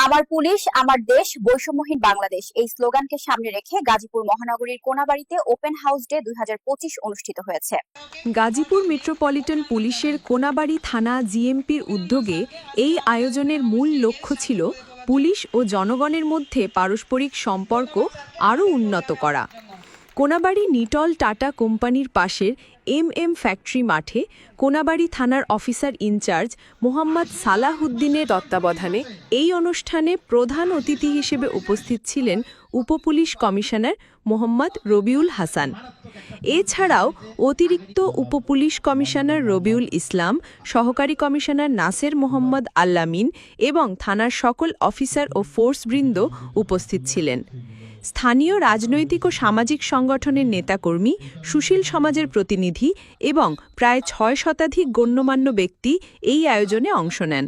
আমার পুলিশ আমার দেশ বৈষম্যহীন বাংলাদেশ এই স্লোগানকে সামনে রেখে গাজীপুর মহানগরীর কোনাবাড়িতে ওপেন হাউস ডে 2025 অনুষ্ঠিত হয়েছে। গাজীপুর মেট্রোপলিটন পুলিশের কোনাবাড়ি থানা জিএমপির উদ্যোগে এই আয়োজনের মূল লক্ষ্য ছিল পুলিশ ও জনগণের মধ্যে পারস্পরিক সম্পর্ক আরও উন্নত করা। কোনাবাড়ি নিটল টাটা কোম্পানির পাশের এম ফ্যাক্টরি মাঠে কোনাবাড়ি থানার অফিসার ইনচার্জ মোহাম্মদ সালাহউদ্দিনের তত্ত্বাবধানে এই অনুষ্ঠানে প্রধান অতিথি হিসেবে উপস্থিত ছিলেন উপপুলিশ কমিশনার মোহাম্মদ রবিউল হাসান। এছাড়াও অতিরিক্ত উপপুলিশ কমিশনার রবিউল ইসলাম, সহকারী কমিশনার নাসের মোহাম্মদ আল্লামিন এবং থানার সকল অফিসার ও ফোর্সবৃন্দ উপস্থিত ছিলেন। স্থানীয় রাজনৈতিক ও সামাজিক সংগঠনের নেতাকর্মী, সুশীল সমাজের প্রতিনিধি এবং প্রায় ৬ শতাধিক গণ্যমান্য ব্যক্তি এই আয়োজনে অংশ নেন।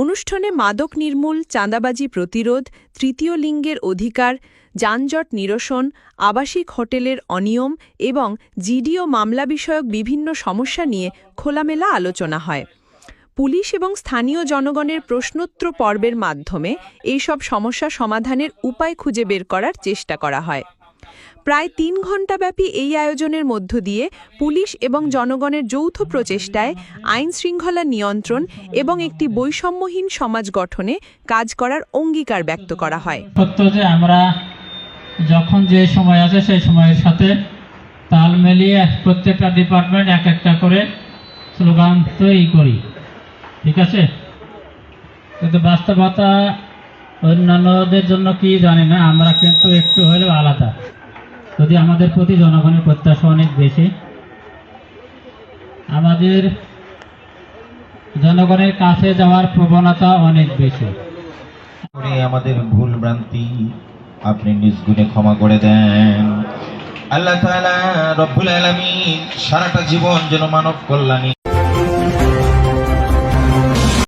অনুষ্ঠানে মাদক নির্মূল, চাঁদাবাজি প্রতিরোধ, তৃতীয় লিঙ্গের অধিকার, যানজট নিরসন, আবাসিক হোটেলের অনিয়ম এবং জিডিও মামলা বিষয়ক বিভিন্ন সমস্যা নিয়ে খোলামেলা আলোচনা হয়। পুলিশ এবং স্থানীয় জনগণের প্রশ্নোত্তর পর্বের মাধ্যমে এইসব সমস্যা সমাধানের উপায় খুঁজে বের করার চেষ্টা করা হয়। প্রায় ৩ ঘণ্টাব্যাপী এই আয়োজনের মধ্য দিয়ে পুলিশ এবং জনগণের যৌথ প্রচেষ্টায় আইন শৃঙ্খলা নিয়ন্ত্রণ এবং একটি বৈষম্যহীন সমাজ গঠনে কাজ করার অঙ্গীকার ব্যক্ত করা হয়। সত্য যে আমরা যখন যে সময় আছে সেই সময়ের সাথে তাল মিলিয়ে প্রত্যেকটা ডিপার্টমেন্ট এক একটা করে স্লোগান তৈরি করি, ঠিক আছে? কিন্তু বাস্তবতা অন্যান্যদের জন্য কি জানি না, আমরা কিন্তু একটু হলেও আলাদা। যদি আমাদের প্রতি জনগণের প্রত্যাশা অনেক বেশি, আমাদের জনগণের কাছে যাওয়ার প্রবণতা অনেক বেশি। আমাদের ভুল ভ্রান্তি আপনি নিজ গুণে ক্ষমা করে দেন। আল্লাহ তাআলা রব্বুল আলামিন সারাটা জীবন যেন মানব কল্যাণী